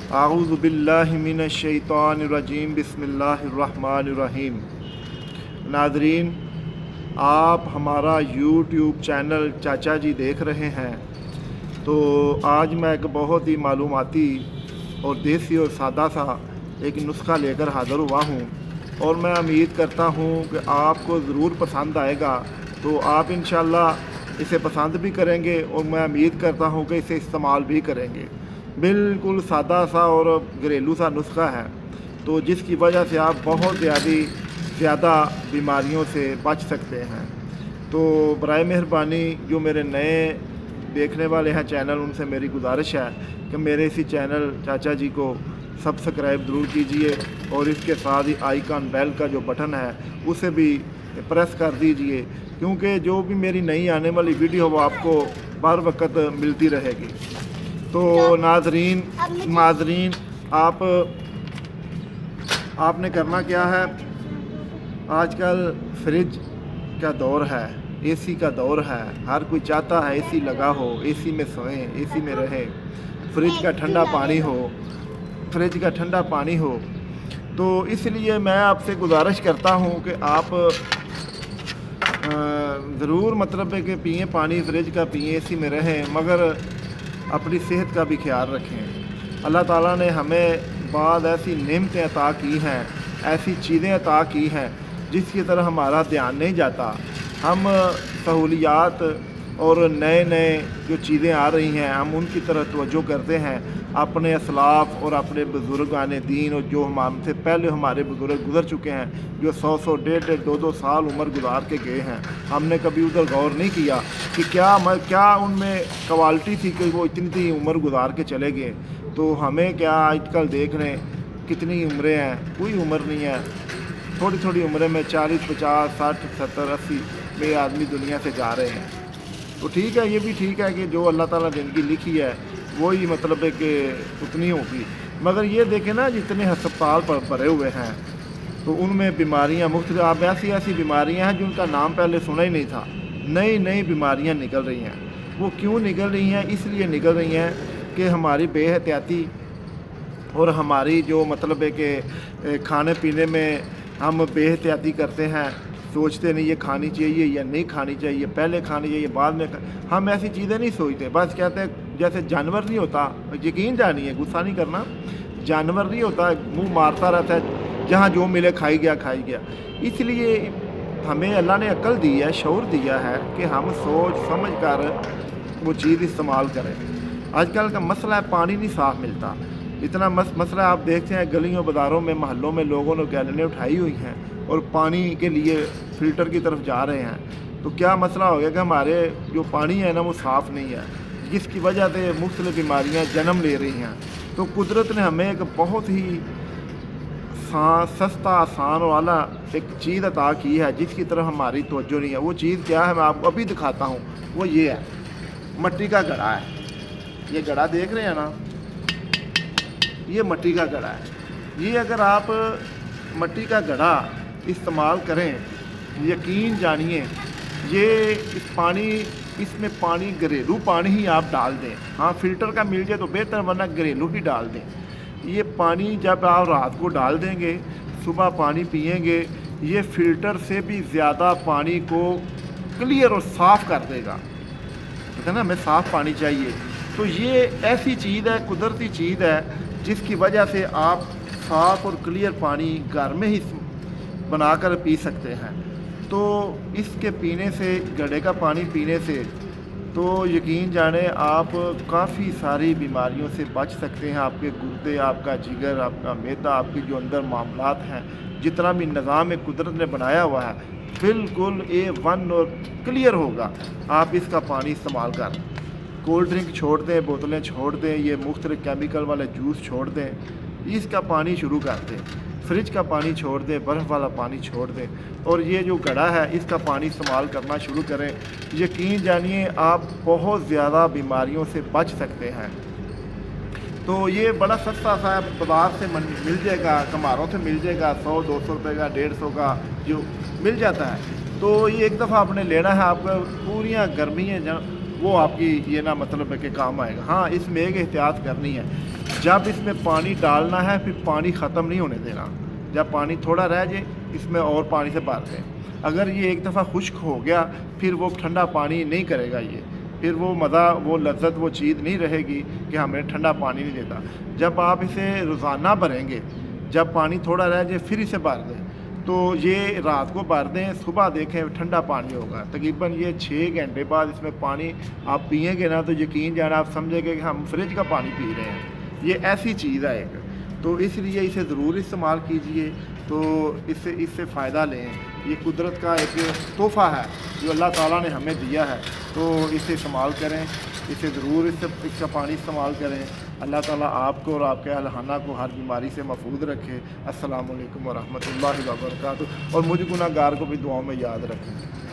अऊज़ु बिल्लाहि मिनश शैतानिर रजीम बिस्मिल्लाहिर रहमानिर रहीम। नाज़रीन, आप हमारा यूट्यूब चैनल चाचा जी देख रहे हैं। तो आज मैं एक बहुत ही मालूमाती और देसी और सादा सा एक नुस्खा लेकर हाज़िर हुआ हूँ, और मैं उम्मीद करता हूँ कि आपको ज़रूर पसंद आएगा। तो आप इंशाअल्लाह इसे पसंद भी करेंगे और मैं उम्मीद करता हूँ कि इसे इस्तेमाल भी करेंगे। बिल्कुल सादा सा और घरेलू सा नुस्खा है, तो जिसकी वजह से आप बहुत ज़्यादा बीमारियों से बच सकते हैं। तो बराए मेहरबानी जो मेरे नए देखने वाले हैं चैनल, उनसे मेरी गुजारिश है कि मेरे इसी चैनल चाचा जी को सब्सक्राइब ज़रूर कीजिए, और इसके साथ ही आइकन बेल का जो बटन है उसे भी प्रेस कर दीजिए, क्योंकि जो भी मेरी नई आने वाली वीडियो वो आपको बर वक्त मिलती रहेगी। तो नाज़रीन आपने करना क्या है, आजकल फ्रिज का दौर है, एसी का दौर है, हर कोई चाहता है एसी लगा हो, एसी में सोएं, एसी में रहें, फ्रिज का ठंडा पानी हो। तो इसलिए मैं आपसे गुजारिश करता हूँ कि आप ज़रूर मतलब है कि पिएँ पानी, फ्रिज का पिएँ, एसी में रहें, मगर अपनी सेहत का भी ख्याल रखें। अल्लाह ताला ने हमें बाद ऐसी नेमतें अता की हैं, ऐसी चीज़ें अता की हैं जिसकी तरफ हमारा ध्यान नहीं जाता। हम सहूलियात और नए जो चीज़ें आ रही हैं, हम उनकी तरफ तवज्जो करते हैं। अपने असलाफ़ और अपने बुज़ुर्गान दीन और जो हमसे पहले हमारे बुज़ुर्ग गुज़र चुके हैं, जो 100 150 200 साल उम्र गुजार के गए हैं, हमने कभी उधर गौर नहीं किया कि क्या उनमें क्वालिटी थी कि वो इतनी उम्र गुजार के चले गए। तो हमें क्या आजकल देख रहे हैं कितनी उम्रें हैं, कोई उम्र नहीं है। थोड़ी उम्र में 40 50 60 70 80 में आदमी दुनिया से जा रहे हैं। तो ठीक है, ये भी ठीक है कि जो अल्लाह ताला ने ज़िंदगी लिखी है वही मतलब है कि उतनी होगी। मगर ये देखें ना, जितने अस्पताल पर भरे हुए हैं तो उनमें बीमारियां मुख्तलिफ, आप ऐसी बीमारियां हैं जिनका नाम पहले सुना ही नहीं था। नई बीमारियां निकल रही हैं। वो क्यों निकल रही हैं? इसलिए निकल रही हैं कि हमारी बेहतियाती और हमारी जो मतलब है कि खाने पीने में हम बेहतियाती करते हैं, सोचते नहीं ये खानी चाहिए या नहीं खानी चाहिए, पहले खानी चाहिए बाद में हम ऐसी चीज़ें नहीं सोचते। बस कहते हैं जैसे जानवर नहीं होता, यकीन जानिए, गुस्सा नहीं करना, जानवर नहीं होता, मुंह मारता रहता है, जहाँ जो मिले खाई गया। इसलिए हमें अल्लाह ने अक्ल दी है, शऊर दिया है कि हम सोच समझ कर वो चीज़ इस्तेमाल करें। आजकल का मसला है पानी नहीं साफ़ मिलता। इतना मसला आप देखते हैं गलियों बाज़ारों में, मोहल्लों में लोगों ने गैलनें उठाई हुई हैं और पानी के लिए फ़िल्टर की तरफ जा रहे हैं। तो क्या मसला हो गया कि हमारे जो पानी है ना वो साफ़ नहीं है, जिसकी वजह से मुख्तलिफ़ बीमारियां जन्म ले रही हैं। तो कुदरत ने हमें एक बहुत ही सस्ता, आसान वाला एक चीज़ अता की है जिसकी तरफ हमारी तवज्जो नहीं है। वो चीज़ क्या है मैं आपको अभी दिखाता हूँ। वो ये है, मिट्टी का घड़ा है। ये घड़ा देख रहे हैं ना, ये मिट्टी का घड़ा है। ये अगर आप मिट्टी का घड़ा इस्तेमाल करें, यकीन जानिए, ये इसमें पानी घरेलू पानी ही आप डाल दें। हाँ, फ़िल्टर का मिल जाए तो बेहतर, वरना घरेलू ही डाल दें। ये पानी जब आप रात को डाल देंगे, सुबह पानी पिएंगे, ये फ़िल्टर से भी ज़्यादा पानी को क्लियर और साफ़ कर देगा। कहते हैं ना, हमें साफ़ पानी चाहिए। तो ये ऐसी चीज़ है, कुदरती चीज़ है, जिसकी वजह से आप साफ़ और क्लियर पानी घर में ही बनाकर पी सकते हैं। तो इसके पीने से, घड़े का पानी पीने से, तो यकीन जाने आप काफ़ी सारी बीमारियों से बच सकते हैं। आपके गुर्दे, आपका जिगर, आपका मैदा, आपके जो अंदर मामलात हैं, जितना भी निज़ाम कुदरत ने बनाया हुआ है, बिल्कुल A1 और क्लियर होगा। आप इसका पानी इस्तेमाल कर, कोल्ड ड्रिंक छोड़ दें, बोतलें छोड़ दें, ये मुख्तलिफ केमिकल वाले जूस छोड़ दें, इसका पानी शुरू कर दें, फ्रिज का पानी छोड़ दें, बर्फ़ वाला पानी छोड़ दें, और ये जो घड़ा है इसका पानी इस्तेमाल करना शुरू करें। यकीन जानिए आप बहुत ज़्यादा बीमारियों से बच सकते हैं। तो ये बड़ा सस्ता सा बाज़ार से मिल जाएगा, कमारों से मिल जाएगा, 100 200 रुपये का, 150 का जो मिल जाता है। तो ये एक दफ़ा आपने लेना है। आपका पूरियाँ गर्मियाँ वो आपकी ये ना मतलब है कि काम आएगा। हाँ, इसमें एक एहतियात करनी है, जब इसमें पानी डालना है फिर पानी ख़त्म नहीं होने देना। जब पानी थोड़ा रह जाए इसमें और पानी से भर दें। अगर ये एक दफ़ा खुश्क हो गया फिर वो ठंडा पानी नहीं करेगा, ये फिर वो मज़ा, वो लज्जत, वो चीज़ नहीं रहेगी कि हमें ठंडा पानी नहीं देता। जब आप इसे रोज़ाना भरेंगे, जब पानी थोड़ा रह जाए फिर इसे भर दें, तो ये रात को भर दें, सुबह देखें ठंडा पानी होगा। तकरीबन ये 6 घंटे बाद इसमें पानी आप पिएंगे ना तो यकीन जाना आप समझेंगे कि हम फ्रिज का पानी पी रहे हैं। ये ऐसी चीज़ है एक, तो इसलिए इसे ज़रूर इस्तेमाल कीजिए, तो इससे फ़ायदा लें। ये कुदरत का एक तोहफ़ा है जो अल्लाह ताला ने हमें दिया है, तो इसे इस्तेमाल करें, इसे ज़रूर इसका पानी इस्तेमाल करें। अल्लाह ताला आपको और आपके अहलखाना को हर बीमारी से महफूज रखे। अस्सलामु अलैकुम व रहमतुल्लाहि व बरकातुहू। और मुझ गुनहगार को भी दुआओं में याद रखें।